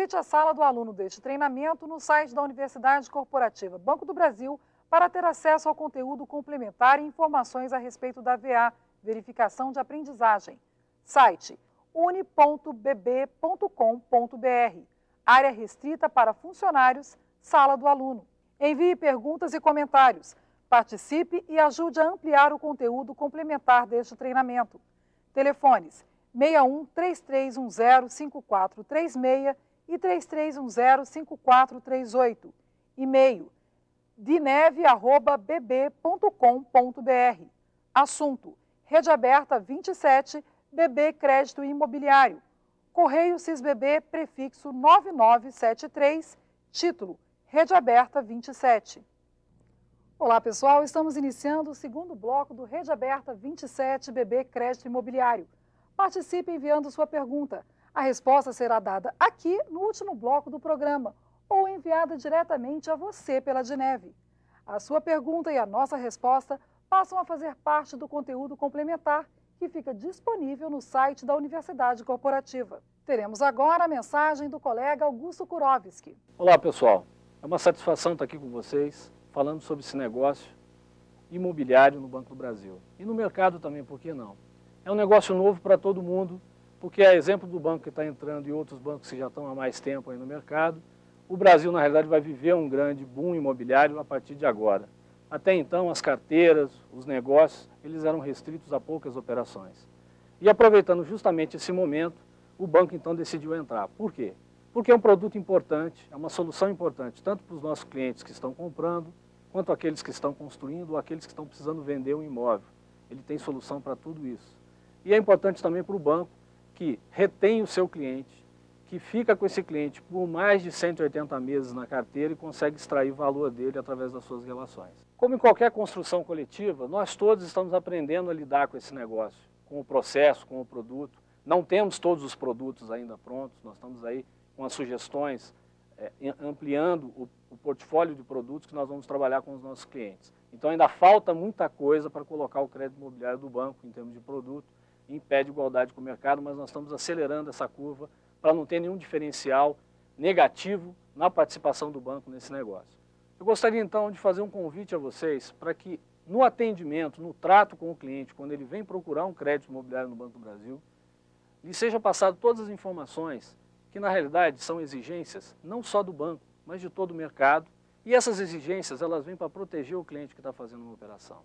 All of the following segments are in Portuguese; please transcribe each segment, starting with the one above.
Visite a sala do aluno deste treinamento no site da Universidade Corporativa Banco do Brasil para ter acesso ao conteúdo complementar e informações a respeito da VA, Verificação de Aprendizagem. Site uni.bb.com.br. Área restrita para funcionários, sala do aluno. Envie perguntas e comentários. Participe e ajude a ampliar o conteúdo complementar deste treinamento. Telefones 61 3310 5436 e 3310 5438. E-mail dineve@bb.com.br. Assunto: Rede Aberta 27, BB Crédito Imobiliário. Correio CISBB, prefixo 9973, título: Rede Aberta 27. Olá, pessoal, estamos iniciando o segundo bloco do Rede Aberta 27, BB Crédito Imobiliário. Participe enviando sua pergunta. A resposta será dada aqui no último bloco do programa ou enviada diretamente a você pela Dineve. A sua pergunta e a nossa resposta passam a fazer parte do conteúdo complementar que fica disponível no site da Universidade Corporativa. Teremos agora a mensagem do colega Augusto Kurovski. Olá, pessoal. É uma satisfação estar aqui com vocês, falando sobre esse negócio imobiliário no Banco do Brasil. E no mercado também, por que não? É um negócio novo para todo mundo, porque é exemplo do banco que está entrando e outros bancos que já estão há mais tempo aí no mercado. O Brasil, na realidade, vai viver um grande boom imobiliário a partir de agora. Até então, as carteiras, os negócios, eles eram restritos a poucas operações. E aproveitando justamente esse momento, o banco então decidiu entrar. Por quê? Porque é um produto importante, é uma solução importante, tanto para os nossos clientes que estão comprando, quanto aqueles que estão construindo ou aqueles que estão precisando vender um imóvel. Ele tem solução para tudo isso. E é importante também para o banco que retém o seu cliente, que fica com esse cliente por mais de 180 meses na carteira e consegue extrair valor dele através das suas relações. Como em qualquer construção coletiva, nós todos estamos aprendendo a lidar com esse negócio, com o processo, com o produto. Não temos todos os produtos ainda prontos, nós estamos aí com as sugestões, ampliando o portfólio de produtos que nós vamos trabalhar com os nossos clientes. Então ainda falta muita coisa para colocar o crédito imobiliário do banco em termos de produto em pé de igualdade com o mercado, mas nós estamos acelerando essa curva para não ter nenhum diferencial negativo na participação do banco nesse negócio. Eu gostaria então de fazer um convite a vocês para que no atendimento, no trato com o cliente, quando ele vem procurar um crédito imobiliário no Banco do Brasil, lhe seja passado todas as informações que na realidade são exigências não só do banco, mas de todo o mercado, e essas exigências elas vêm para proteger o cliente que está fazendo uma operação.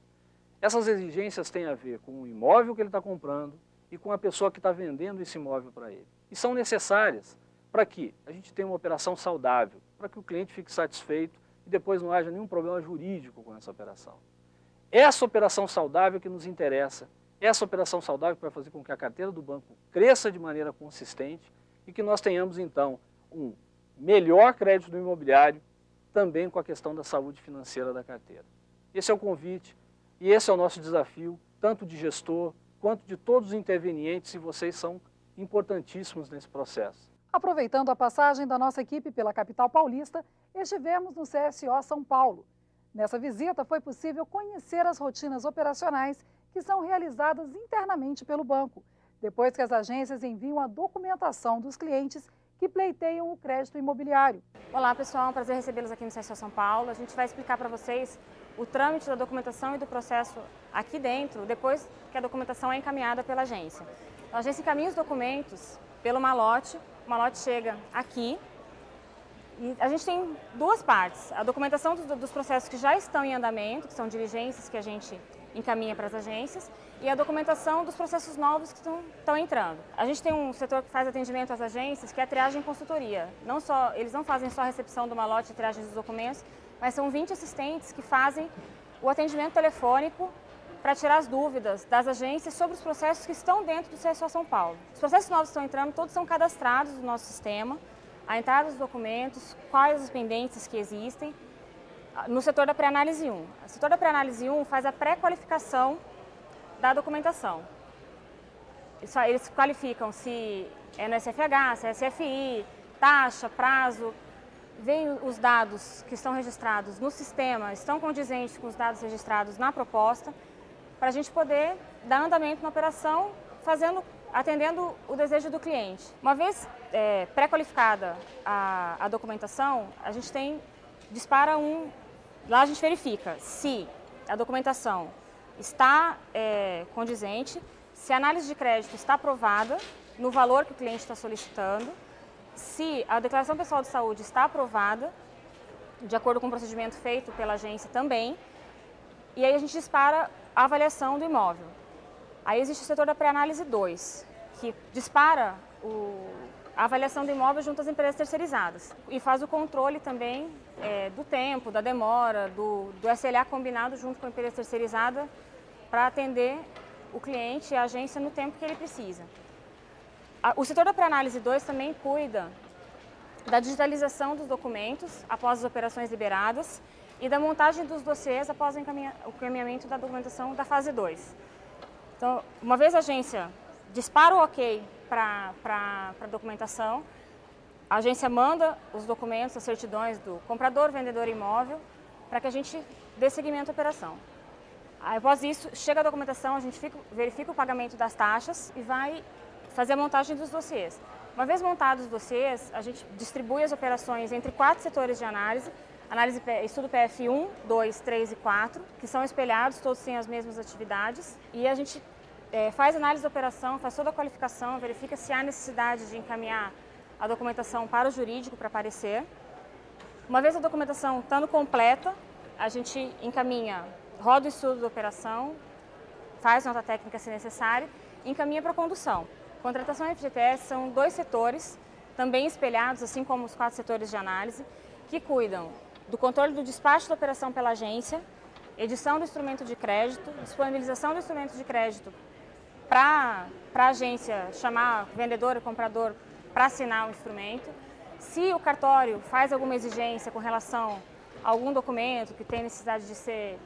Essas exigências têm a ver com o imóvel que ele está comprando e com a pessoa que está vendendo esse imóvel para ele. E são necessárias para que a gente tenha uma operação saudável, para que o cliente fique satisfeito e depois não haja nenhum problema jurídico com essa operação. Essa operação saudável que nos interessa, essa operação saudável que vai fazer com que a carteira do banco cresça de maneira consistente e que nós tenhamos então um melhor crédito do imobiliário, também com a questão da saúde financeira da carteira. Esse é o convite e esse é o nosso desafio, tanto de gestor quanto de todos os intervenientes, e vocês são importantíssimos nesse processo. Aproveitando a passagem da nossa equipe pela capital paulista, estivemos no CSO São Paulo. Nessa visita foi possível conhecer as rotinas operacionais que são realizadas internamente pelo banco, depois que as agências enviam a documentação dos clientes que pleiteiam o crédito imobiliário. Olá pessoal, é um prazer recebê-los aqui no CSO São Paulo. A gente vai explicar para vocês o trâmite da documentação e do processo aqui dentro, depois que a documentação é encaminhada pela agência. A agência encaminha os documentos pelo malote, o malote chega aqui e a gente tem duas partes. A documentação dos processos que já estão em andamento, que são diligências que a gente encaminha para as agências, e a documentação dos processos novos que estão entrando. A gente tem um setor que faz atendimento às agências, que é a triagem e consultoria. Eles não fazem só a recepção do malote e triagem dos documentos, mas são 20 assistentes que fazem o atendimento telefônico para tirar as dúvidas das agências sobre os processos que estão dentro do CSO São Paulo. Os processos novos que estão entrando, todos são cadastrados no nosso sistema, a entrada dos documentos, quais as pendências que existem, no setor da pré-análise 1. O setor da pré-análise 1 faz a pré-qualificação da documentação. Eles qualificam se é no SFH, se é SFI, taxa, prazo, veem os dados que estão registrados no sistema, estão condizentes com os dados registrados na proposta, para a gente poder dar andamento na operação, fazendo atendendo o desejo do cliente. Uma vez pré-qualificada a documentação, a gente dispara lá a gente verifica se a documentação está condizente, se a análise de crédito está aprovada no valor que o cliente está solicitando, se a declaração pessoal de saúde está aprovada, de acordo com o procedimento feito pela agência também, e aí a gente dispara a avaliação do imóvel. Aí existe o setor da pré-análise 2, que dispara a avaliação do imóvel junto às empresas terceirizadas e faz o controle também do tempo, da demora, do SLA combinado junto com a empresa terceirizada para atender o cliente e a agência no tempo que ele precisa. O setor da pré-análise 2 também cuida da digitalização dos documentos após as operações liberadas e da montagem dos dossiês após o encaminhamento da documentação da fase 2. Então, uma vez a agência dispara o ok para a documentação, a agência manda os documentos, as certidões do comprador, vendedor e imóvel, para que a gente dê seguimento à operação. Aí, após isso, chega a documentação, a gente verifica o pagamento das taxas e vai fazer a montagem dos dossiês. Uma vez montados os dossiês, a gente distribui as operações entre 4 setores de análise, estudo PF 1, 2, 3 e 4, que são espelhados, todos têm as mesmas atividades, e a gente faz análise da operação, faz toda a qualificação, verifica se há necessidade de encaminhar a documentação para o jurídico para parecer. Uma vez a documentação estando completa, a gente encaminha, roda o estudo da operação, faz nota técnica se necessário e encaminha para a condução. Contratação e FGTS são 2 setores, também espelhados, assim como os 4 setores de análise, que cuidam do controle do despacho da operação pela agência, edição do instrumento de crédito, disponibilização do instrumento de crédito para a agência chamar vendedor e comprador para assinar o instrumento. Se o cartório faz alguma exigência com relação a algum documento que tem necessidade de ser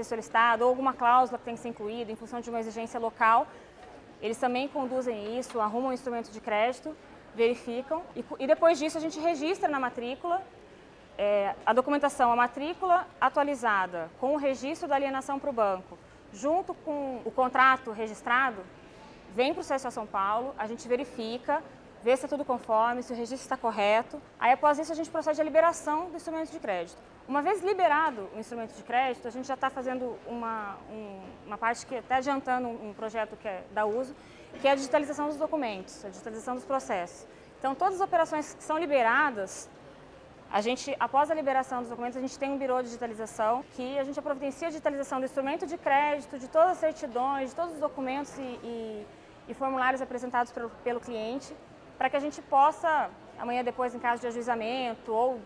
solicitado ou alguma cláusula que tem que ser incluída em função de uma exigência local, eles também conduzem isso, arrumam o instrumento de crédito, verificam e depois disso a gente registra na matrícula a documentação, a matrícula atualizada com o registro da alienação para o banco, junto com o contrato registrado, vem para o CSO São Paulo, a gente verifica, vê se é tudo conforme, se o registro está correto. Aí após isso a gente procede à liberação do instrumento de crédito. Uma vez liberado o instrumento de crédito, a gente já está fazendo uma parte que até adiantando um projeto que é da uso, que é a digitalização dos documentos, a digitalização dos processos. Então todas as operações que são liberadas, após a liberação dos documentos, a gente tem um birô de digitalização que a gente providencia a digitalização do instrumento de crédito, de todas as certidões, de todos os documentos e formulários apresentados pelo cliente, para que a gente possa, amanhã depois, em caso de ajuizamento, ou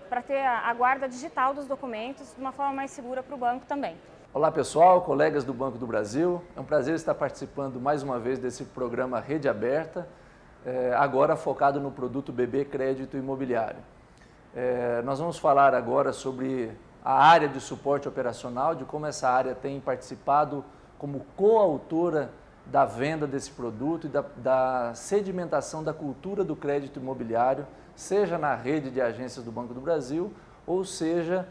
para ter a guarda digital dos documentos de uma forma mais segura para o banco também. Olá pessoal, colegas do Banco do Brasil, é um prazer estar participando mais uma vez desse programa Rede Aberta, agora focado no produto BB Crédito Imobiliário. Nós vamos falar agora sobre a área de suporte operacional, de como essa área tem participado como coautora da venda desse produto e da sedimentação da cultura do crédito imobiliário, seja na rede de agências do Banco do Brasil, ou seja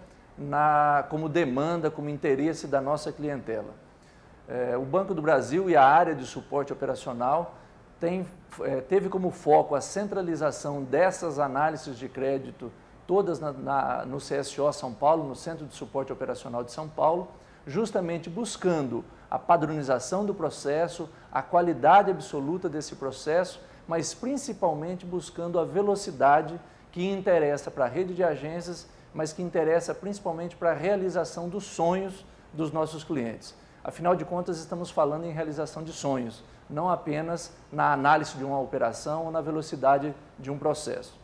como demanda, como interesse da nossa clientela. O Banco do Brasil e a área de suporte operacional teve como foco a centralização dessas análises de crédito, todas no CSO São Paulo, no Centro de Suporte Operacional de São Paulo, justamente buscando a padronização do processo, a qualidade absoluta desse processo, mas principalmente buscando a velocidade que interessa para a rede de agências, mas que interessa principalmente para a realização dos sonhos dos nossos clientes. Afinal de contas, estamos falando em realização de sonhos, não apenas na análise de uma operação ou na velocidade de um processo.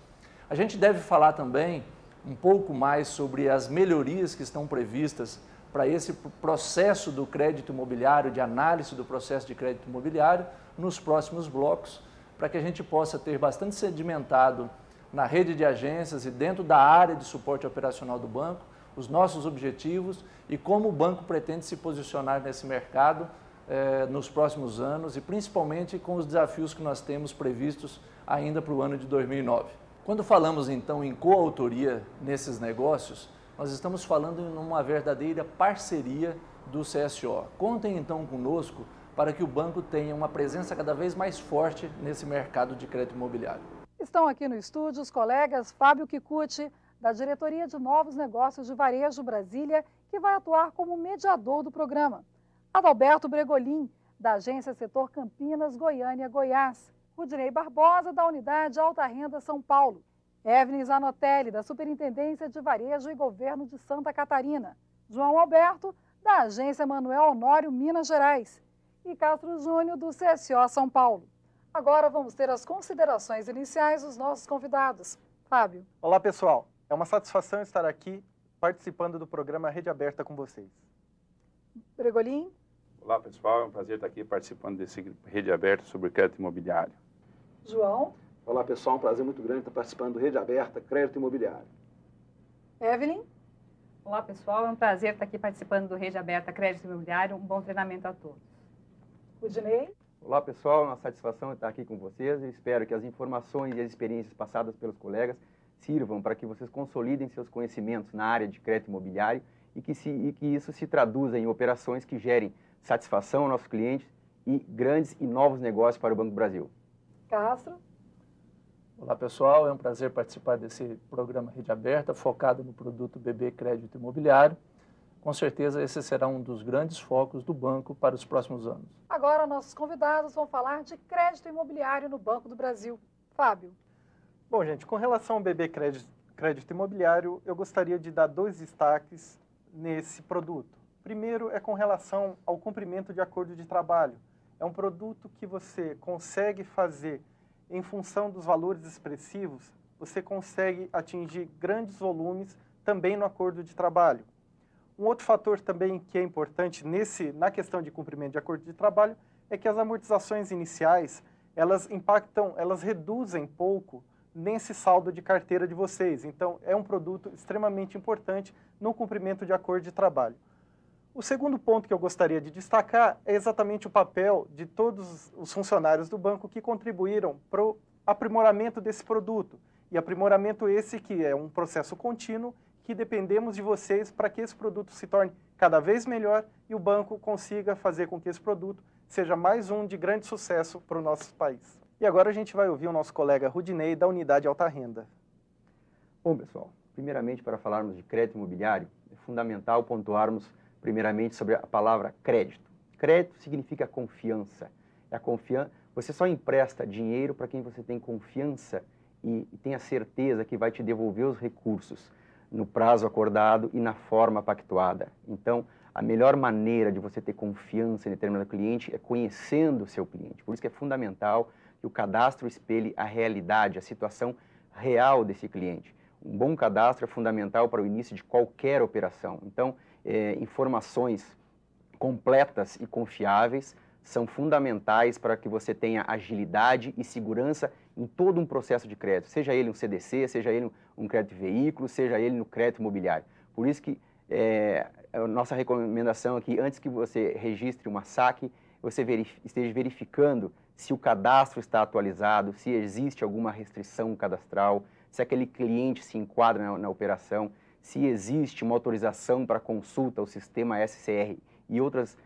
A gente deve falar também um pouco mais sobre as melhorias que estão previstas para esse processo do crédito imobiliário, de análise do processo de crédito imobiliário, nos próximos blocos, para que a gente possa ter bastante sedimentado na rede de agências e dentro da área de suporte operacional do banco, os nossos objetivos e como o banco pretende se posicionar nesse mercado nos próximos anos e principalmente com os desafios que nós temos previstos ainda para o ano de 2009. Quando falamos então em coautoria nesses negócios, nós estamos falando em uma verdadeira parceria do CSO. Contem então conosco para que o banco tenha uma presença cada vez mais forte nesse mercado de crédito imobiliário. Estão aqui no estúdio os colegas Fábio Kikuchi, da Diretoria de Novos Negócios de Varejo Brasília, que vai atuar como mediador do programa. Adalberto Bregolin, da Agência Setor Campinas, Goiânia, Goiás. Rudinei Barbosa, da Unidade Alta Renda São Paulo. Evelyn Zanotelli, da Superintendência de Varejo e Governo de Santa Catarina. João Alberto, da Agência Manuel Honório, Minas Gerais. E Castro Júnior, do CSO São Paulo. Agora vamos ter as considerações iniciais dos nossos convidados. Fábio. Olá, pessoal. É uma satisfação estar aqui participando do programa Rede Aberta com vocês. Bregolin. Olá, pessoal. É um prazer estar aqui participando desse Rede Aberta sobre crédito imobiliário. João. Olá, pessoal. Um prazer muito grande estar participando do Rede Aberta Crédito Imobiliário. Evelyn. Olá, pessoal. É um prazer estar aqui participando do Rede Aberta Crédito Imobiliário. Um bom treinamento a todos. Rudinei. Olá, pessoal. É uma satisfação estar aqui com vocês. Eu espero que as informações e as experiências passadas pelos colegas sirvam para que vocês consolidem seus conhecimentos na área de crédito imobiliário e que isso se traduza em operações que gerem satisfação aos nossos clientes e grandes e novos negócios para o Banco do Brasil. Castro. Olá, pessoal. É um prazer participar desse programa Rede Aberta, focado no produto BB Crédito Imobiliário. Com certeza, esse será um dos grandes focos do banco para os próximos anos. Agora, nossos convidados vão falar de crédito imobiliário no Banco do Brasil. Fábio. Bom, gente, com relação ao BB Crédito Imobiliário, eu gostaria de dar 2 destaques nesse produto. Primeiro é com relação ao cumprimento de acordo de trabalho. É um produto que você consegue fazer em função dos valores expressivos, você consegue atingir grandes volumes também no acordo de trabalho. Um outro fator também que é importante na questão de cumprimento de acordo de trabalho é que as amortizações iniciais, elas reduzem pouco nesse saldo de carteira de vocês. Então, é um produto extremamente importante no cumprimento de acordo de trabalho. O segundo ponto que eu gostaria de destacar é exatamente o papel de todos os funcionários do banco que contribuíram para o aprimoramento desse produto. E aprimoramento esse que é um processo contínuo, que dependemos de vocês para que esse produto se torne cada vez melhor e o banco consiga fazer com que esse produto seja mais um de grande sucesso para o nosso país. E agora a gente vai ouvir o nosso colega Rudinei, da Unidade Alta Renda. Bom, pessoal, primeiramente, para falarmos de crédito imobiliário, é fundamental pontuarmos primeiramente sobre a palavra crédito. Crédito significa confiança. Você só empresta dinheiro para quem você tem confiança e tem a certeza que vai te devolver os recursos no prazo acordado e na forma pactuada. Então, a melhor maneira de você ter confiança em determinado cliente é conhecendo o seu cliente. Por isso que é fundamental que o cadastro espelhe a realidade, a situação real desse cliente. Um bom cadastro é fundamental para o início de qualquer operação. Então, informações completas e confiáveis são fundamentais para que você tenha agilidade e segurança em todo um processo de crédito, seja ele um CDC, seja ele um crédito de veículo, seja ele no crédito imobiliário. Por isso que a nossa recomendação aqui, antes que você registre uma saque, você esteja verificando se o cadastro está atualizado, se existe alguma restrição cadastral, se aquele cliente se enquadra na operação, se existe uma autorização para consulta ao sistema SCR e outras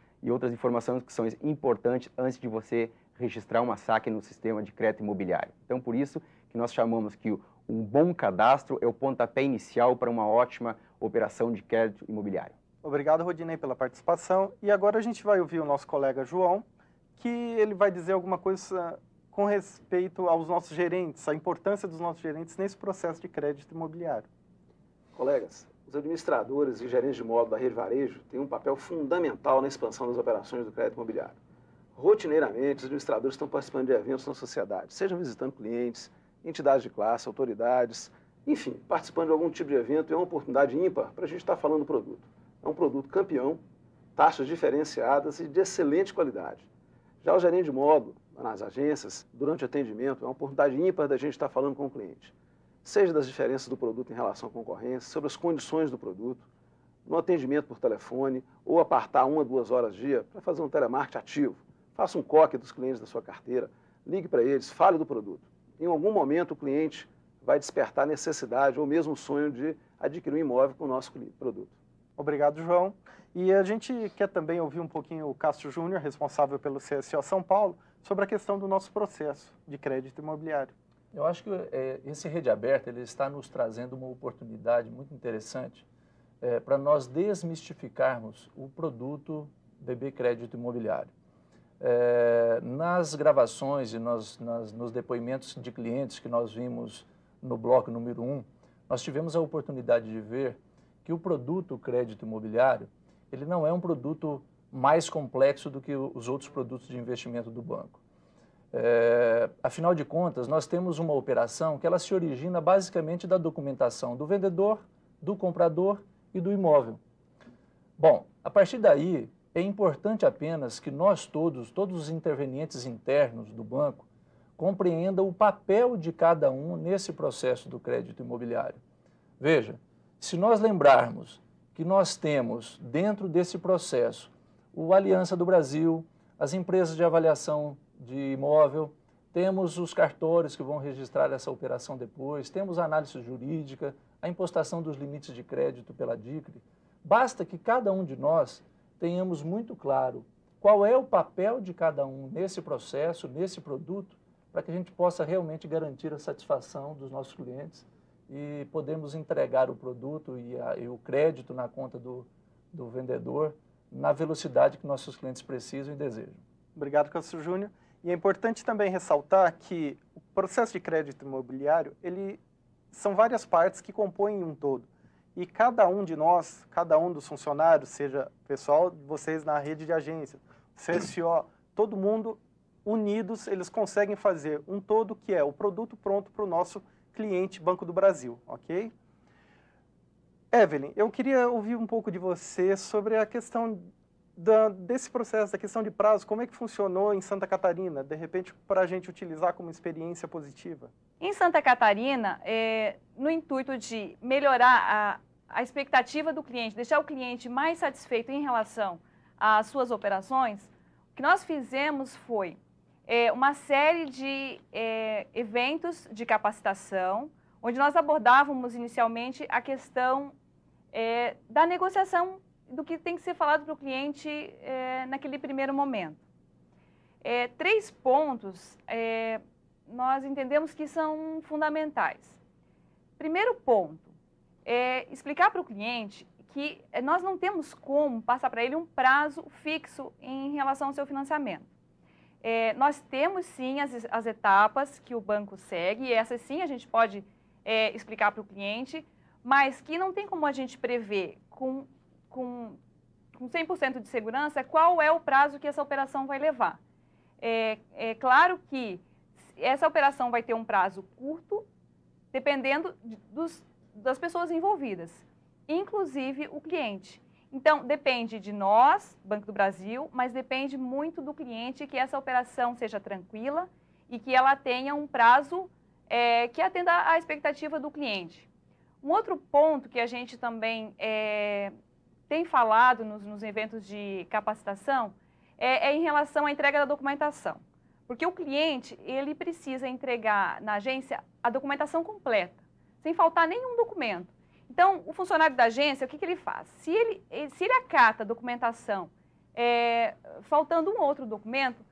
informações que são importantes antes de você registrar uma saque no sistema de crédito imobiliário. Então, por isso que nós chamamos que um bom cadastro é o pontapé inicial para uma ótima operação de crédito imobiliário. Obrigado, Rodinei, pela participação. E agora a gente vai ouvir o nosso colega João, que ele vai dizer alguma coisa com respeito aos nossos gerentes, a importância dos nossos gerentes nesse processo de crédito imobiliário. Colegas, os administradores e gerentes de modo da rede varejo têm um papel fundamental na expansão das operações do crédito imobiliário. Rotineiramente, os administradores estão participando de eventos na sociedade, sejam visitando clientes, entidades de classe, autoridades, enfim, participando de algum tipo de evento. É uma oportunidade ímpar para a gente estar falando do produto. É um produto campeão, taxas diferenciadas e de excelente qualidade. Já o gerente de modo, nas agências, durante o atendimento, é uma oportunidade ímpar da gente estar falando com o cliente. Seja das diferenças do produto em relação à concorrência, sobre as condições do produto, no atendimento por telefone, ou apartar 1 a 2 horas dia para fazer um telemarketing ativo. Faça um coque dos clientes da sua carteira, ligue para eles, fale do produto. Em algum momento o cliente vai despertar necessidade ou mesmo o sonho de adquirir um imóvel com o nosso produto. Obrigado, João. E a gente quer também ouvir um pouquinho o Cássio Júnior, responsável pelo CSO São Paulo, sobre a questão do nosso processo de crédito imobiliário. Eu acho que esse Rede Aberta ele está nos trazendo uma oportunidade muito interessante para nós desmistificarmos o produto BB Crédito Imobiliário. Nas gravações e nos depoimentos de clientes que nós vimos no bloco número 1, nós tivemos a oportunidade de ver que o produto crédito imobiliário ele não é um produto mais complexo do que os outros produtos de investimento do banco. Afinal de contas, nós temos uma operação que ela se origina basicamente da documentação do vendedor, do comprador e do imóvel. Bom, a partir daí, é importante apenas que nós todos os intervenientes internos do banco, compreendam o papel de cada um nesse processo do crédito imobiliário. Veja, se nós lembrarmos que nós temos dentro desse processo o Aliança do Brasil, as empresas de avaliação de imóvel, temos os cartórios que vão registrar essa operação depois, temos a análise jurídica, a impostação dos limites de crédito pela DICRE. Basta que cada um de nós tenhamos muito claro qual é o papel de cada um nesse processo, nesse produto, para que a gente possa realmente garantir a satisfação dos nossos clientes e podemos entregar o produto e o crédito na conta do vendedor na velocidade que nossos clientes precisam e desejam. Obrigado, Cássio Júnior. E é importante também ressaltar que o processo de crédito imobiliário, são várias partes que compõem um todo. E cada um de nós, cada um dos funcionários, seja pessoal, vocês na rede de agências, CSO, todo mundo unidos, eles conseguem fazer um todo que é o produto pronto para o nosso cliente Banco do Brasil, ok? Evelyn, eu queria ouvir um pouco de você sobre a questão desse processo, da questão de prazo, como é que funcionou em Santa Catarina, de repente, para a gente utilizar como experiência positiva? Em Santa Catarina, no intuito de melhorar a expectativa do cliente, deixar o cliente mais satisfeito em relação às suas operações, o que nós fizemos foi uma série de eventos de capacitação, onde nós abordávamos inicialmente a questão da negociação do que tem que ser falado para o cliente naquele primeiro momento. 3 pontos nós entendemos que são fundamentais. Primeiro ponto é explicar para o cliente que nós não temos como passar para ele um prazo fixo em relação ao seu financiamento. Nós temos sim as etapas que o banco segue, e essas sim a gente pode explicar para o cliente, mas que não tem como a gente prever com 100% de segurança qual é o prazo que essa operação vai levar. É claro que essa operação vai ter um prazo curto, dependendo das pessoas envolvidas, inclusive o cliente. Então, depende de nós, Banco do Brasil, mas depende muito do cliente que essa operação seja tranquila e que ela tenha um prazo que atenda à expectativa do cliente. Um outro ponto que a gente também tem falado nos eventos de capacitação é em relação à entrega da documentação. Porque o cliente, ele precisa entregar na agência a documentação completa, sem faltar nenhum documento. Então, o funcionário da agência, o que ele faz? Se ele acata a documentação faltando um outro documento,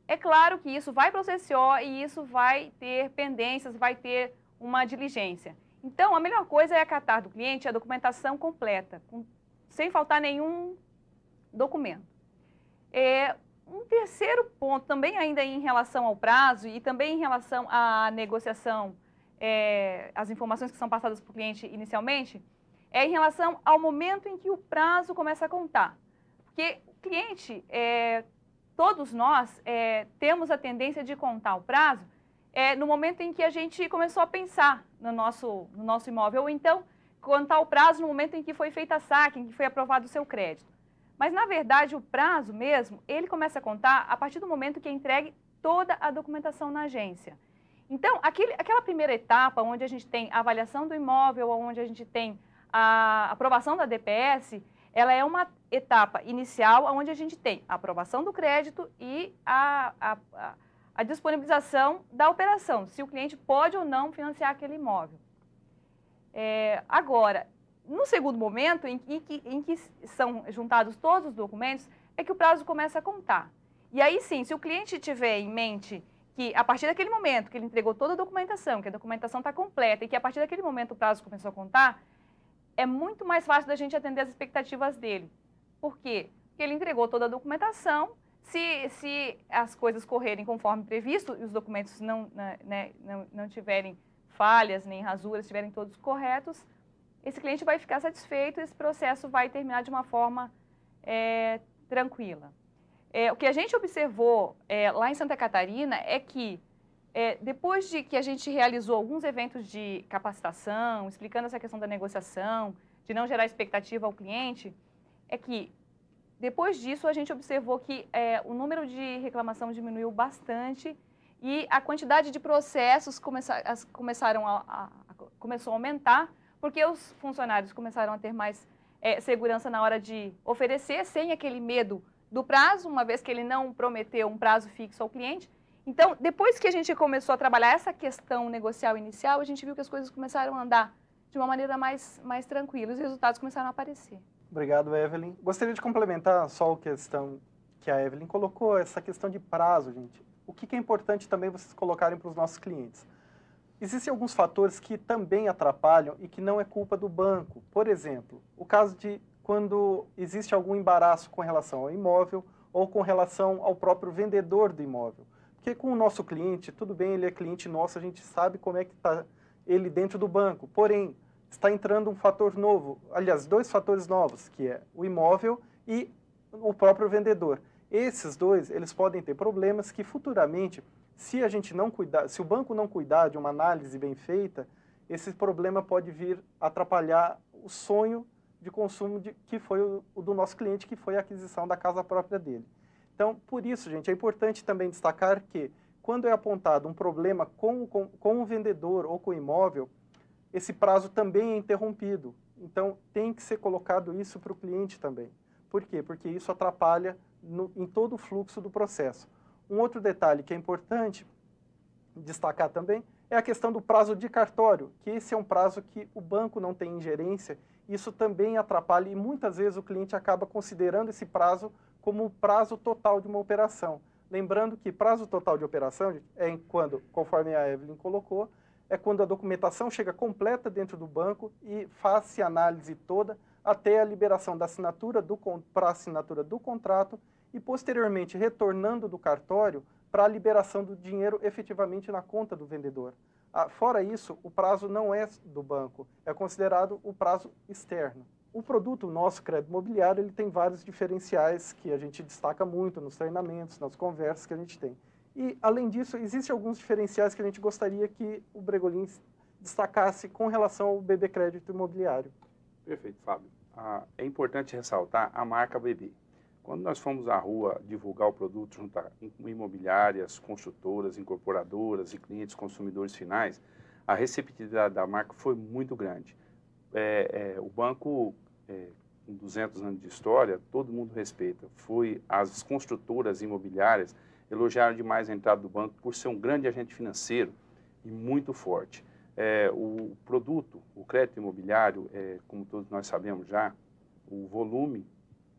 é claro que isso vai para o CSO e isso vai ter pendências, vai ter uma diligência. Então, a melhor coisa é acatar do cliente a documentação completa, sem faltar nenhum documento. Um terceiro ponto, também ainda em relação ao prazo e também em relação à negociação, as informações que são passadas para o cliente inicialmente, é em relação ao momento em que o prazo começa a contar. Porque o cliente, todos nós temos a tendência de contar o prazo no momento em que a gente começou a pensar no nosso imóvel, ou então contar o prazo no momento em que foi feita a saque, em que foi aprovado o seu crédito. Mas, na verdade, o prazo mesmo, ele começa a contar a partir do momento que é entregue toda a documentação na agência. Então, aquela primeira etapa, onde a gente tem a avaliação do imóvel, onde a gente tem a aprovação da DPS, ela é uma etapa inicial, onde a gente tem a aprovação do crédito e a disponibilização da operação, se o cliente pode ou não financiar aquele imóvel. Agora, no segundo momento, em que são juntados todos os documentos, é que o prazo começa a contar. E aí sim, se o cliente tiver em mente que a partir daquele momento que ele entregou toda a documentação, que a documentação está completa e que a partir daquele momento o prazo começou a contar, é muito mais fácil da gente atender as expectativas dele. Por quê? Porque ele entregou toda a documentação, se as coisas correrem conforme previsto e os documentos não tiverem falhas nem rasuras, estiverem todos corretos, esse cliente vai ficar satisfeito e esse processo vai terminar de uma forma tranquila. O que a gente observou lá em Santa Catarina é que, depois de que a gente realizou alguns eventos de capacitação, explicando essa questão da negociação, de não gerar expectativa ao cliente, é que, depois disso, a gente observou que o número de reclamação diminuiu bastante e a quantidade de processos começou a aumentar, porque os funcionários começaram a ter mais segurança na hora de oferecer, sem aquele medo do prazo, uma vez que ele não prometeu um prazo fixo ao cliente. Então, depois que a gente começou a trabalhar essa questão negocial inicial, a gente viu que as coisas começaram a andar de uma maneira mais tranquila, os resultados começaram a aparecer. Obrigado, Evelyn. Gostaria de complementar só a questão que a Evelyn colocou, essa questão de prazo, gente. O que é importante também vocês colocarem para os nossos clientes? Existem alguns fatores que também atrapalham e que não é culpa do banco. Por exemplo, o caso de quando existe algum embaraço com relação ao imóvel ou com relação ao próprio vendedor do imóvel. Porque com o nosso cliente, tudo bem, ele é cliente nosso, a gente sabe como é que está ele dentro do banco. Porém, está entrando um fator novo, aliás, dois fatores novos, que é o imóvel e o próprio vendedor. Esses dois, eles podem ter problemas que futuramente, se a gente não cuidar, se o banco não cuidar de uma análise bem feita, esse problema pode vir atrapalhar o sonho de consumo que foi o do nosso cliente, que foi a aquisição da casa própria dele. Então, por isso, gente, é importante também destacar que, quando é apontado um problema com o vendedor ou com o imóvel, esse prazo também é interrompido. Então, tem que ser colocado isso para o cliente também. Por quê? Porque isso atrapalha em todo o fluxo do processo. Um outro detalhe que é importante destacar também é a questão do prazo de cartório, que esse é um prazo que o banco não tem ingerência. Isso também atrapalha e muitas vezes o cliente acaba considerando esse prazo como o prazo total de uma operação. Lembrando que prazo total de operação é quando, conforme a Evelyn colocou, é quando a documentação chega completa dentro do banco e faz-se a análise toda até a liberação da assinatura para a assinatura do contrato e posteriormente retornando do cartório para a liberação do dinheiro efetivamente na conta do vendedor. Fora isso, o prazo não é do banco, é considerado o prazo externo. O produto nosso, crédito imobiliário, ele tem vários diferenciais que a gente destaca muito nos treinamentos, nas conversas que a gente tem. E, além disso, existem alguns diferenciais que a gente gostaria que o Bregolin destacasse com relação ao BB Crédito Imobiliário. Perfeito, Fábio. É importante ressaltar a marca BB. Quando nós fomos à rua divulgar o produto junto a imobiliárias, construtoras, incorporadoras e clientes consumidores finais, a receptividade da marca foi muito grande. O banco, com 200 anos de história, todo mundo respeita. As construtoras imobiliárias elogiaram demais a entrada do banco por ser um grande agente financeiro e muito forte. O produto, o crédito imobiliário, como todos nós sabemos já, o volume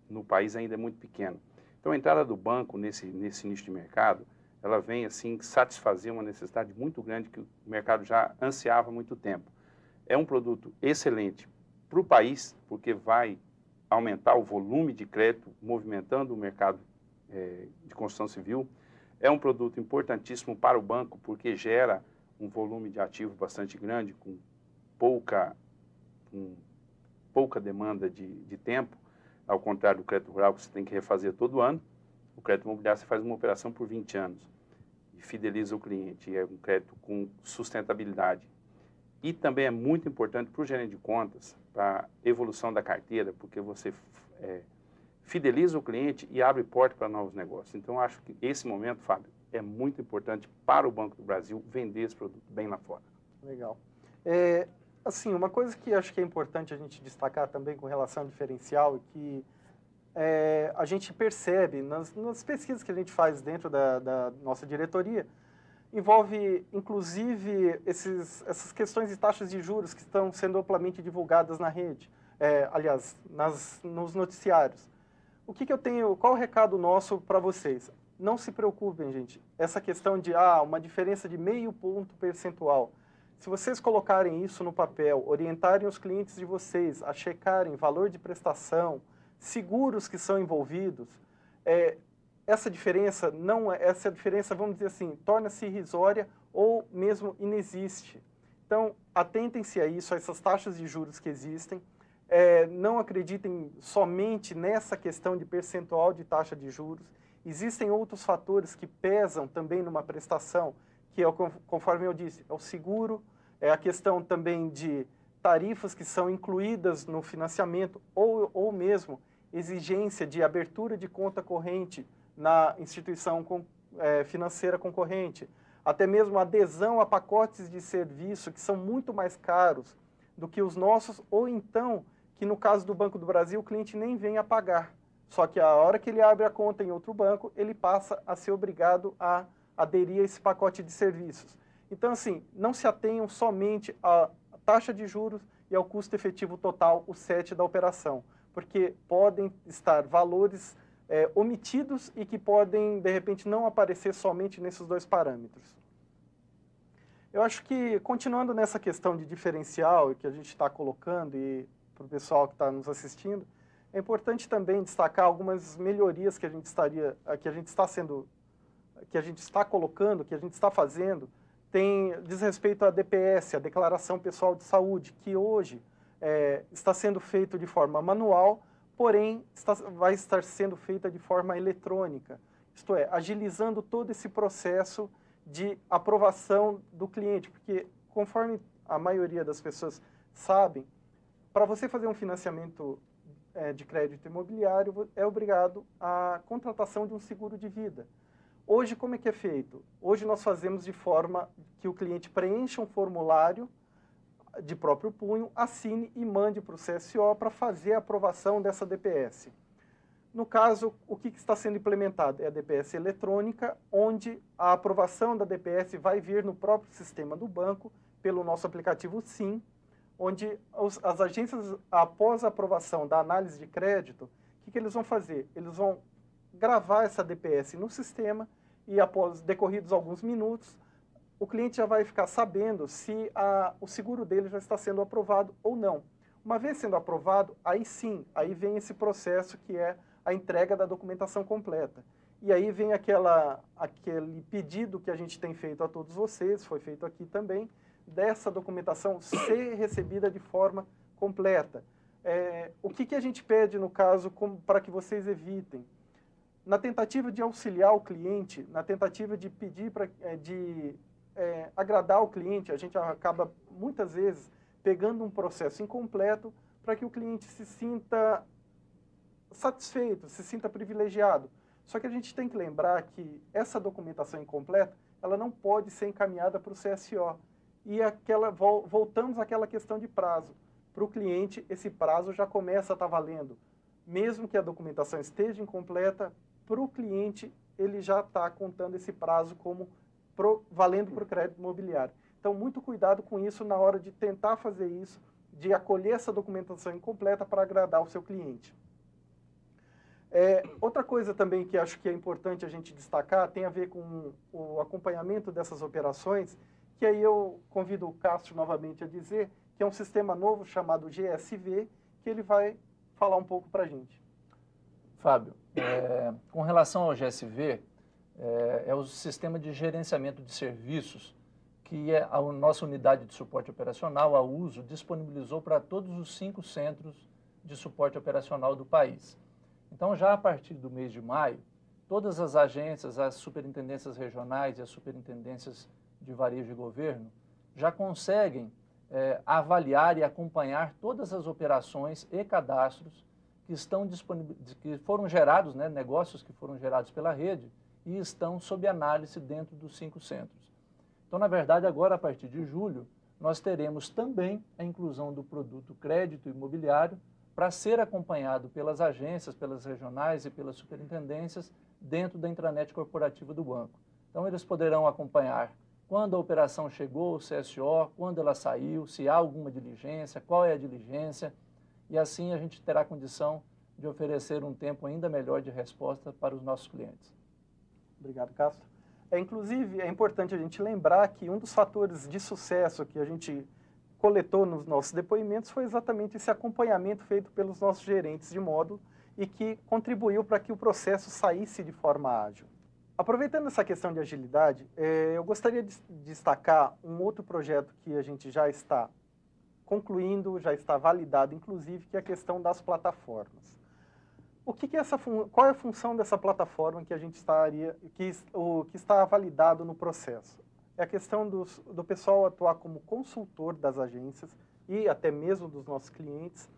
no país ainda é muito pequeno. Então, a entrada do banco nesse nicho de mercado, ela vem, assim, satisfazer uma necessidade muito grande que o mercado já ansiava há muito tempo. É um produto excelente para o país, porque vai aumentar o volume de crédito, movimentando o mercado de construção civil. É um produto importantíssimo para o banco, porque gera um volume de ativo bastante grande, com pouca demanda de tempo, ao contrário do crédito rural, que você tem que refazer todo ano. O crédito imobiliário você faz uma operação por 20 anos e fideliza o cliente, é um crédito com sustentabilidade. E também é muito importante para o gerente de contas, para a evolução da carteira, porque você fideliza o cliente e abre porta para novos negócios. Então, acho que esse momento, Fábio, é muito importante para o Banco do Brasil vender esse produto bem lá fora. Legal. Assim, uma coisa que acho que é importante a gente destacar também com relação ao diferencial é que a gente percebe nas pesquisas que a gente faz dentro da nossa diretoria, envolve inclusive essas questões de taxas de juros que estão sendo amplamente divulgadas na rede. aliás, nos noticiários. O que eu tenho, qual o recado nosso para vocês? Não se preocupem, gente. Essa questão de uma diferença de meio ponto percentual. Se vocês colocarem isso no papel, orientarem os clientes de vocês a checarem valor de prestação, seguros que são envolvidos, essa diferença, vamos dizer assim, torna-se irrisória ou mesmo inexiste. Então, atentem-se a isso, a essas taxas de juros que existem. Não acreditem somente nessa questão de percentual de taxa de juros. Existem outros fatores que pesam também numa prestação, que é, conforme eu disse, é o seguro, é a questão também de tarifas que são incluídas no financiamento ou mesmo exigência de abertura de conta corrente na instituição financeira concorrente, até mesmo adesão a pacotes de serviço que são muito mais caros do que os nossos, ou então que no caso do Banco do Brasil o cliente nem vem a pagar. Só que a hora que ele abre a conta em outro banco, ele passa a ser obrigado a aderir a esse pacote de serviços. Então, assim, não se atenham somente à taxa de juros e ao custo efetivo total, o CET da operação, porque podem estar valores omitidos e que podem, de repente, não aparecer somente nesses dois parâmetros. Eu acho que, continuando nessa questão de diferencial que a gente está colocando e para o pessoal que está nos assistindo, é importante também destacar algumas melhorias que a gente está colocando, que a gente está fazendo, diz respeito à DPS, a Declaração Pessoal de Saúde, que hoje está sendo feito de forma manual, porém vai estar sendo feita de forma eletrônica, isto é, agilizando todo esse processo de aprovação do cliente, porque conforme a maioria das pessoas sabem, para você fazer um financiamento de crédito imobiliário, é obrigado à contratação de um seguro de vida. Hoje, como é que é feito? Hoje nós fazemos de forma que o cliente preencha um formulário de próprio punho, assine e mande para o CSO para fazer a aprovação dessa DPS. No caso, o que está sendo implementado? É a DPS eletrônica, onde a aprovação da DPS vai vir no próprio sistema do banco, pelo nosso aplicativo SIM, onde as agências, após a aprovação da análise de crédito, o que eles vão fazer? Eles vão gravar essa DPS no sistema e, após decorridos alguns minutos, o cliente já vai ficar sabendo se o seguro dele já está sendo aprovado ou não. Uma vez sendo aprovado, aí sim, aí vem esse processo que é a entrega da documentação completa. E aí vem aquele pedido que a gente tem feito a todos vocês, foi feito aqui também, dessa documentação ser recebida de forma completa. O que a gente pede, no caso, para que vocês evitem? Na tentativa de auxiliar o cliente, na tentativa de pedir agradar o cliente, a gente acaba, muitas vezes, pegando um processo incompleto para que o cliente se sinta satisfeito, se sinta privilegiado. Só que a gente tem que lembrar que essa documentação incompleta, ela não pode ser encaminhada para o CSO. E voltamos àquela questão de prazo. Para o cliente, esse prazo já começa a estar valendo. Mesmo que a documentação esteja incompleta, para o cliente, ele já está contando esse prazo como valendo para o crédito imobiliário. Então, muito cuidado com isso na hora de tentar fazer isso, de acolher essa documentação incompleta para agradar o seu cliente. Outra coisa também que acho que é importante a gente destacar tem a ver com o acompanhamento dessas operações, que aí eu convido o Cássio novamente a dizer, que é um sistema novo chamado GSV, que ele vai falar um pouco para a gente. Fábio, com relação ao GSV, é o sistema de gerenciamento de serviços que a nossa unidade de suporte operacional, a USO, disponibilizou para todos os 5 centros de suporte operacional do país. Então, já a partir do mês de maio, todas as agências, as superintendências regionais e as superintendências de varejo e governo já conseguem avaliar e acompanhar todas as operações e cadastros que foram gerados, negócios que foram gerados pela rede e estão sob análise dentro dos 5 centros. Então, na verdade, agora, a partir de julho, nós teremos também a inclusão do produto crédito imobiliário para ser acompanhado pelas agências, pelas regionais e pelas superintendências dentro da intranet corporativa do banco. Então, eles poderão acompanhar quando a operação chegou ao CSO, quando ela saiu, se há alguma diligência, qual é a diligência. e assim a gente terá condição de oferecer um tempo ainda melhor de resposta para os nossos clientes. Obrigado, Castro. Inclusive, é importante a gente lembrar que um dos fatores de sucesso que a gente coletou nos nossos depoimentos foi exatamente esse acompanhamento feito pelos nossos gerentes de módulo e que contribuiu para que o processo saísse de forma ágil. Aproveitando essa questão de agilidade, eu gostaria de destacar um outro projeto que a gente já está concluindo, já está validado, inclusive, que é a questão das plataformas. Qual é a função dessa plataforma que a gente que está validado no processo? É a questão do pessoal atuar como consultor das agências e até mesmo dos nossos clientes,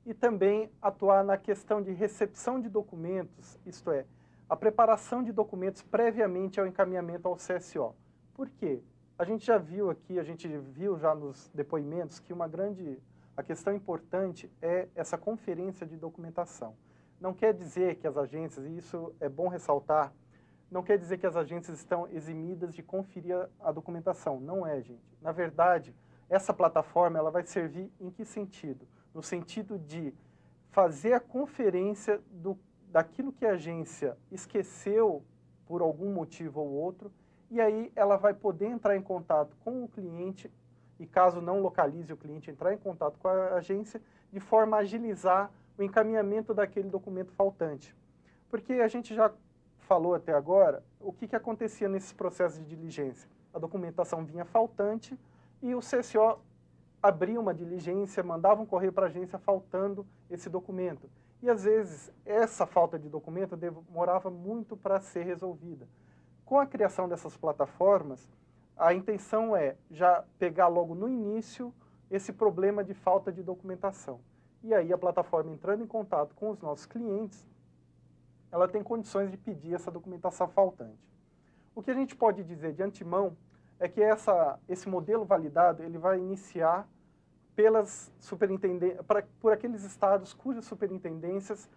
e também atuar na questão de recepção de documentos, isto é, a preparação de documentos previamente ao encaminhamento ao CSO. Por quê? A gente já viu aqui, a gente viu já nos depoimentos que a questão importante é essa conferência de documentação. Não quer dizer que as agências, e isso é bom ressaltar, não quer dizer que as agências estão eximidas de conferir a documentação. Não é, gente. Na verdade, essa plataforma ela vai servir em que sentido? No sentido de fazer a conferência daquilo que a agência esqueceu por algum motivo ou outro, e aí ela vai poder entrar em contato com o cliente, e caso não localize o cliente, entrar em contato com a agência, de forma a agilizar o encaminhamento daquele documento faltante. Porque a gente já falou até agora o que acontecia nesses processos de diligência. A documentação vinha faltante e o CSO abria uma diligência, mandava um correio para a agência faltando esse documento. E às vezes essa falta de documento demorava muito para ser resolvida. Com a criação dessas plataformas, a intenção é já pegar logo no início esse problema de falta de documentação. E aí a plataforma entrando em contato com os nossos clientes, ela tem condições de pedir essa documentação faltante. O que a gente pode dizer de antemão é que esse modelo validado ele vai iniciar por aqueles estados cujas superintendências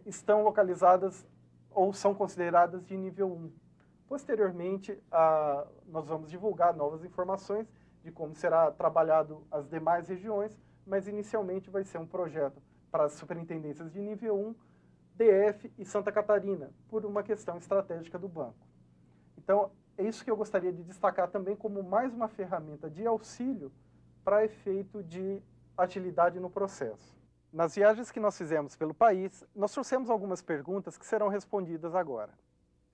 estão localizadas ou são consideradas de nível 1. Posteriormente, nós vamos divulgar novas informações de como será trabalhado as demais regiões, mas inicialmente vai ser um projeto para as superintendências de nível 1, DF e Santa Catarina, por uma questão estratégica do banco. Então, é isso que eu gostaria de destacar também como mais uma ferramenta de auxílio para efeito de agilidade no processo. Nas viagens que nós fizemos pelo país, nós trouxemos algumas perguntas que serão respondidas agora.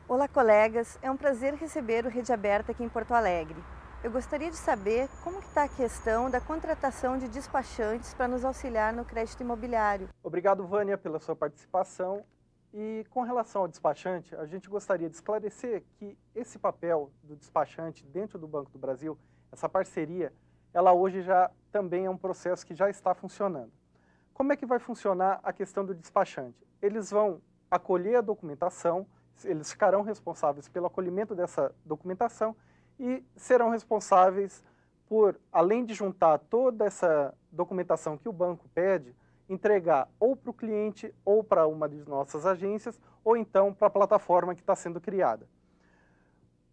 Olá, colegas. É um prazer receber o Rede Aberta aqui em Porto Alegre. Eu gostaria de saber como está a questão da contratação de despachantes para nos auxiliar no crédito imobiliário. Obrigado, Vânia, pela sua participação. E com relação ao despachante, a gente gostaria de esclarecer que esse papel do despachante dentro do Banco do Brasil, essa parceria, ela hoje já também é um processo que já está funcionando. Como é que vai funcionar a questão do despachante? Eles vão acolher a documentação, eles ficarão responsáveis pelo acolhimento dessa documentação e serão responsáveis por, além de juntar toda essa documentação que o banco pede, entregar ou para o cliente ou para uma de nossas agências ou então para a plataforma que está sendo criada.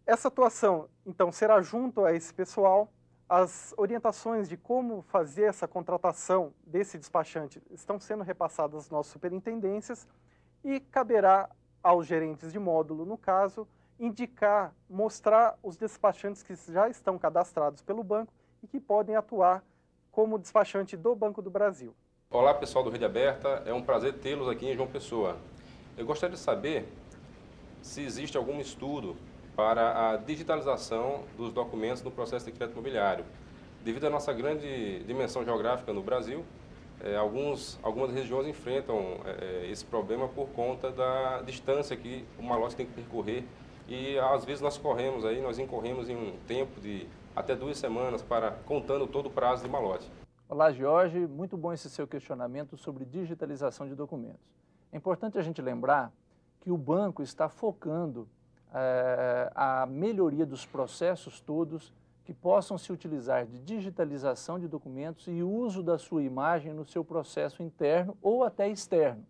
Essa atuação, então, será junto a esse pessoal. As orientações de como fazer essa contratação desse despachante estão sendo repassadas às nossas superintendências e caberá aos gerentes de módulo, no caso, mostrar os despachantes que já estão cadastrados pelo banco e que podem atuar como despachante do Banco do Brasil. Olá, pessoal do Rede Aberta, é um prazer tê-los aqui em João Pessoa. Eu gostaria de saber se existe algum estudo para a digitalização dos documentos no processo de crédito imobiliário. Devido à nossa grande dimensão geográfica no Brasil, algumas regiões enfrentam esse problema por conta da distância que o malote tem que percorrer e às vezes nós incorremos em um tempo de até 2 semanas contando todo o prazo de malote. Olá, Jorge, muito bom esse seu questionamento sobre digitalização de documentos. É importante a gente lembrar que o banco está focando a melhoria dos processos todos que possam se utilizar de digitalização de documentos e uso da sua imagem no seu processo interno ou até externo.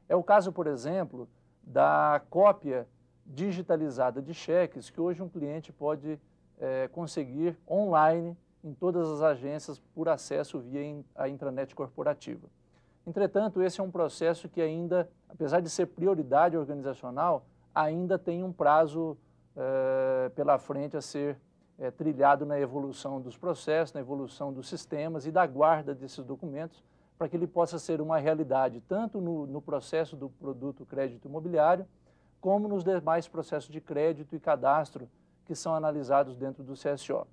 É o caso, por exemplo, da cópia digitalizada de cheques que hoje um cliente pode conseguir online em todas as agências por acesso via a intranet corporativa. Entretanto, esse é um processo que ainda, apesar de ser prioridade organizacional, ainda tem um prazo pela frente a ser trilhado na evolução dos processos, na evolução dos sistemas e da guarda desses documentos, para que ele possa ser uma realidade tanto no processo do produto crédito imobiliário, como nos demais processos de crédito e cadastro que são analisados dentro do CSO.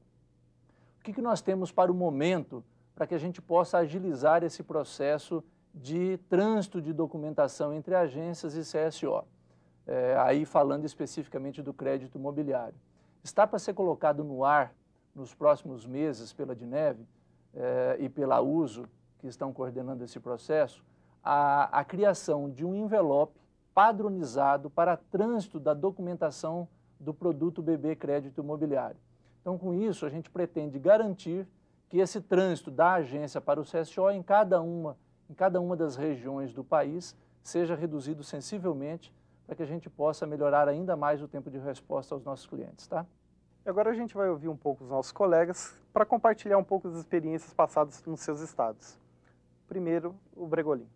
O que nós temos para o momento para que a gente possa agilizar esse processo de trânsito de documentação entre agências e CSO? Aí falando especificamente do crédito imobiliário. Está para ser colocado no ar nos próximos meses pela DINEV e pela USO, que estão coordenando esse processo, a criação de um envelope padronizado para trânsito da documentação do produto BB Crédito Imobiliário. Então, com isso, a gente pretende garantir que esse trânsito da agência para o CSO em cada uma das regiões do país seja reduzido sensivelmente para que a gente possa melhorar ainda mais o tempo de resposta aos nossos clientes, tá? E agora a gente vai ouvir um pouco os nossos colegas para compartilhar um pouco das experiências passadas nos seus estados. Primeiro, o Bregolin.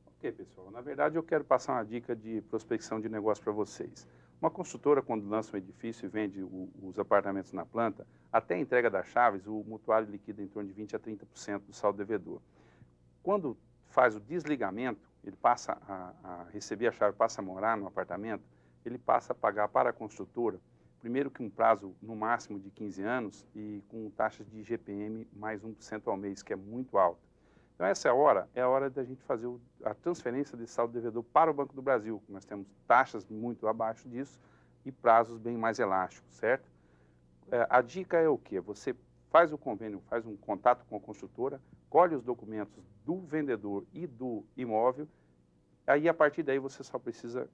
Ok, pessoal. Na verdade, eu quero passar uma dica de prospecção de negócio para vocês. Uma construtora, quando lança um edifício e vende os apartamentos na planta, até a entrega das chaves, o mutuário liquida em torno de 20% a 30% do saldo devedor. Quando faz o desligamento, ele passa a receber a chave, passa a morar no apartamento, ele passa a pagar para a construtora, primeiro que um prazo no máximo de 15 anos e com taxas de IGPM mais 1% ao mês, que é muito alta. Então essa é a hora da gente fazer a transferência desse saldo devedor para o Banco do Brasil. Nós temos taxas muito abaixo disso e prazos bem mais elásticos, certo? A dica é o quê? Você faz o convênio, faz um contato com a construtora, colhe os documentos do vendedor e do imóvel, aí a partir daí você só precisa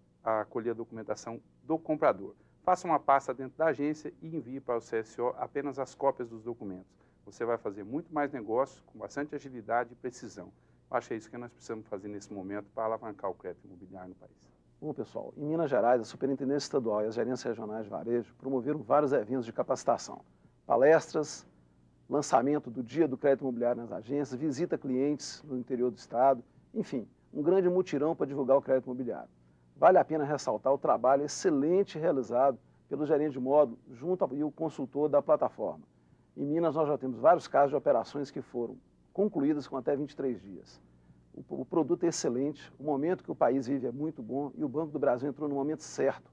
colher a documentação do comprador. Faça uma pasta dentro da agência e envie para o CSO apenas as cópias dos documentos. Você vai fazer muito mais negócio, com bastante agilidade e precisão. Eu acho que é isso que nós precisamos fazer nesse momento para alavancar o crédito imobiliário no país. Bom, pessoal, em Minas Gerais, a Superintendência Estadual e as gerências regionais de varejo promoveram vários eventos de capacitação, palestras, lançamento do Dia do Crédito Imobiliário nas agências, visita a clientes no interior do estado, enfim, um grande mutirão para divulgar o crédito imobiliário. Vale a pena ressaltar o trabalho excelente realizado pelo gerente de módulo junto ao consultor da plataforma. Em Minas, nós já temos vários casos de operações que foram concluídas com até 23 dias. O produto é excelente, o momento que o país vive é muito bom e o Banco do Brasil entrou no momento certo.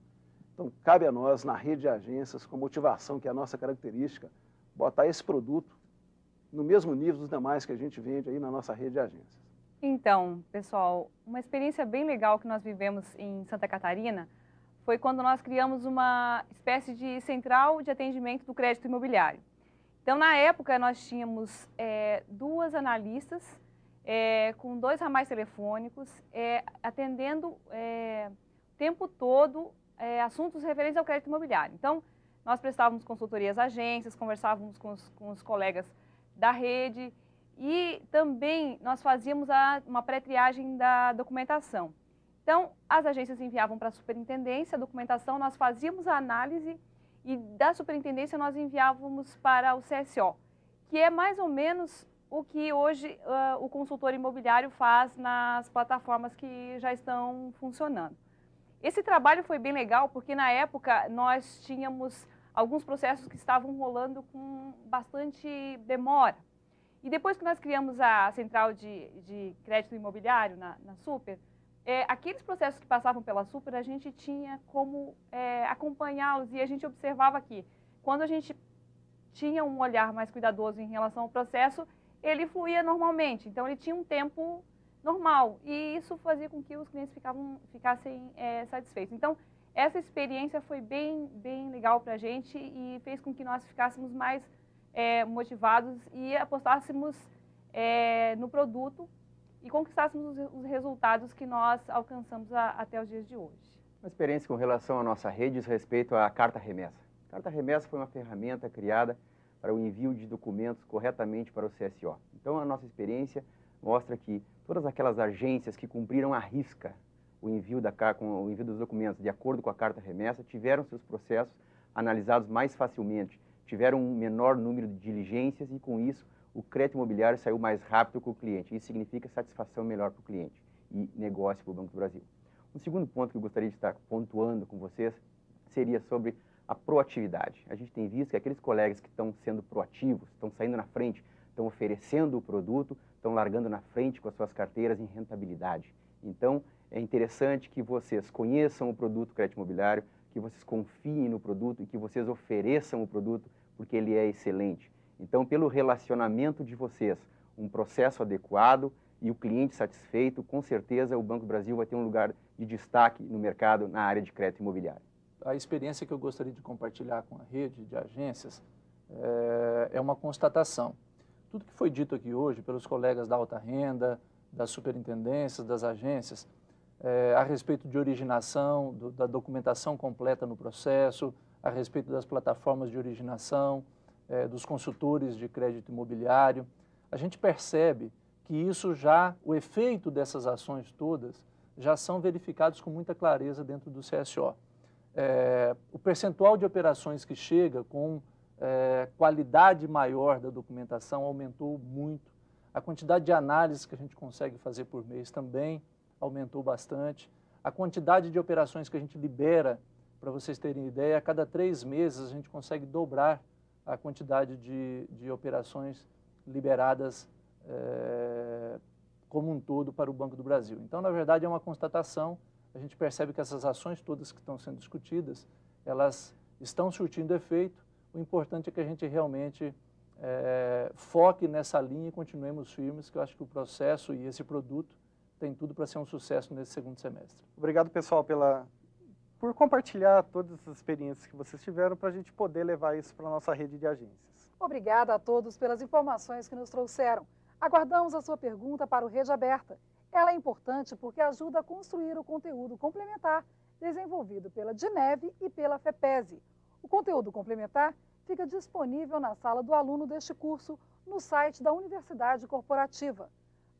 Então, cabe a nós, na rede de agências, com motivação, que é a nossa característica, botar esse produto no mesmo nível dos demais que a gente vende aí na nossa rede de agências. Então, pessoal, uma experiência bem legal que nós vivemos em Santa Catarina foi quando nós criamos uma espécie de central de atendimento do crédito imobiliário. Então, na época, nós tínhamos 2 analistas com 2 ramais telefônicos atendendo o tempo todo assuntos referentes ao crédito imobiliário. Então, nós prestávamos consultoria às agências, conversávamos com os colegas da rede e também nós fazíamos uma pré-triagem da documentação. Então, as agências enviavam para a superintendência a documentação, nós fazíamos a análise e da superintendência nós enviávamos para o CSO, que é mais ou menos o que hoje o consultor imobiliário faz nas plataformas que já estão funcionando. Esse trabalho foi bem legal porque na época nós tínhamos alguns processos que estavam rolando com bastante demora. E depois que nós criamos a central de crédito imobiliário na Super, aqueles processos que passavam pela Super, a gente tinha como acompanhá-los e a gente observava que quando a gente tinha um olhar mais cuidadoso em relação ao processo, ele fluía normalmente, então ele tinha um tempo normal e isso fazia com que os clientes ficassem satisfeitos. Então, essa experiência foi bem legal para a gente e fez com que nós ficássemos mais motivados e apostássemos no produto e conquistássemos os resultados que nós alcançamos até os dias de hoje. Uma experiência com relação à nossa rede diz respeito à carta remessa. A carta remessa foi uma ferramenta criada para o envio de documentos corretamente para o CSO. Então, a nossa experiência mostra que todas aquelas agências que cumpriram à risca o envio dos documentos de acordo com a carta remessa tiveram seus processos analisados mais facilmente, tiveram um menor número de diligências e, com isso, o crédito imobiliário saiu mais rápido com o cliente. Isso significa satisfação melhor para o cliente e negócio para o Banco do Brasil. Um segundo ponto que eu gostaria de estar pontuando com vocês seria sobre a proatividade. A gente tem visto que aqueles colegas que estão sendo proativos, estão saindo na frente, estão oferecendo o produto, estão largando na frente com as suas carteiras em rentabilidade. Então, é interessante que vocês conheçam o produto crédito imobiliário, que vocês confiem no produto e que vocês ofereçam o produto porque ele é excelente. Então, pelo relacionamento de vocês, um processo adequado e o cliente satisfeito, com certeza o Banco do Brasil vai ter um lugar de destaque no mercado na área de crédito imobiliário. A experiência que eu gostaria de compartilhar com a rede de agências é uma constatação. Tudo que foi dito aqui hoje pelos colegas da alta renda, das superintendências, das agências, a respeito de originação, da documentação completa no processo, a respeito das plataformas de originação, dos consultores de crédito imobiliário, a gente percebe que isso já, o efeito dessas ações todas, já são verificados com muita clareza dentro do CSO. O percentual de operações que chega com qualidade maior da documentação aumentou muito. A quantidade de análises que a gente consegue fazer por mês também aumentou bastante. A quantidade de operações que a gente libera, para vocês terem ideia, a cada 3 meses a gente consegue dobrar a quantidade de operações liberadas como um todo para o Banco do Brasil. Então, na verdade, é uma constatação. A gente percebe que essas ações todas que estão sendo discutidas, elas estão surtindo efeito. O importante é que a gente realmente foque nessa linha e continuemos firmes, que eu acho que o processo e esse produto tem tudo para ser um sucesso nesse segundo semestre. Obrigado, pessoal, por compartilhar todas as experiências que vocês tiveram para a gente poder levar isso para a nossa rede de agências. Obrigada a todos pelas informações que nos trouxeram. Aguardamos a sua pergunta para o Rede Aberta. Ela é importante porque ajuda a construir o conteúdo complementar desenvolvido pela DINEV e pela FEPESE. O conteúdo complementar fica disponível na sala do aluno deste curso no site da Universidade Corporativa.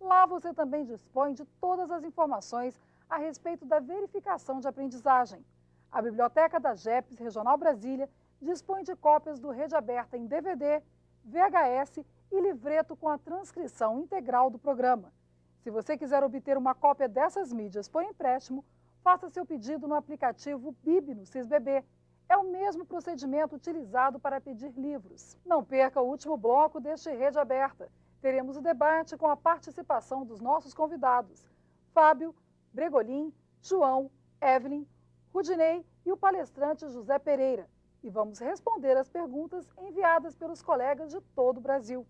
Lá você também dispõe de todas as informações a respeito da verificação de aprendizagem. A Biblioteca da JEPS Regional Brasília dispõe de cópias do Rede Aberta em DVD, VHS e livreto com a transcrição integral do programa. Se você quiser obter uma cópia dessas mídias por empréstimo, faça seu pedido no aplicativo BIB no SysBB. É o mesmo procedimento utilizado para pedir livros. Não perca o último bloco deste Rede Aberta. Teremos o debate com a participação dos nossos convidados, Fábio, Bregolin, João, Evelyn, Rudinei e o palestrante José Pereira. E vamos responder as perguntas enviadas pelos colegas de todo o Brasil.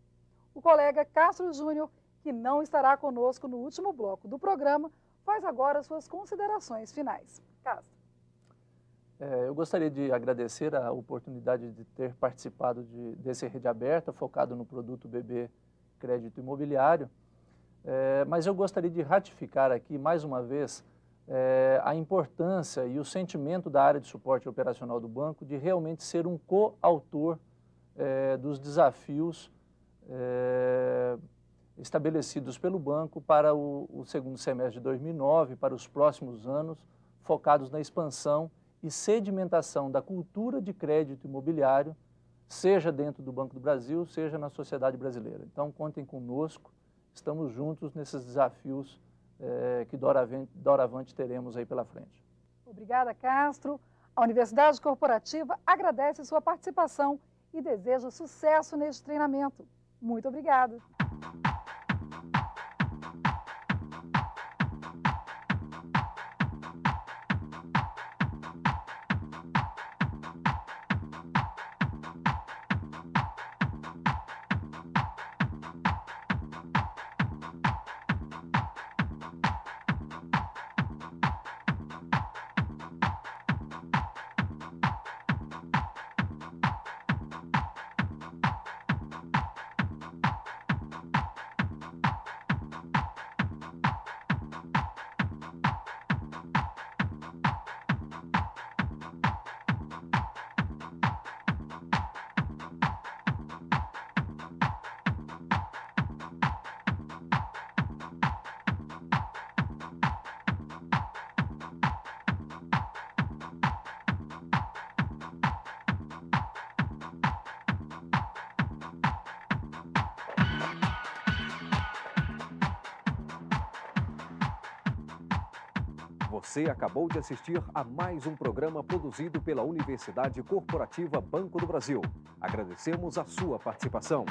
O colega Castro Júnior, que não estará conosco no último bloco do programa, faz agora suas considerações finais. Castro. Eu gostaria de agradecer a oportunidade de ter participado desse Rede Aberta, focado no produto BB Crédito Imobiliário, mas eu gostaria de ratificar aqui, mais uma vez, a importância e o sentimento da área de suporte operacional do banco de realmente ser um coautor dos desafios estabelecidos pelo banco para o segundo semestre de 2009, para os próximos anos, focados na expansão e sedimentação da cultura de crédito imobiliário, seja dentro do Banco do Brasil, seja na sociedade brasileira. Então, contem conosco, estamos juntos nesses desafios que doravante teremos aí pela frente. Obrigada, Castro. A Universidade Corporativa agradece sua participação e deseja sucesso neste treinamento. Muito obrigada. Você acabou de assistir a mais um programa produzido pela Universidade Corporativa Banco do Brasil. Agradecemos a sua participação.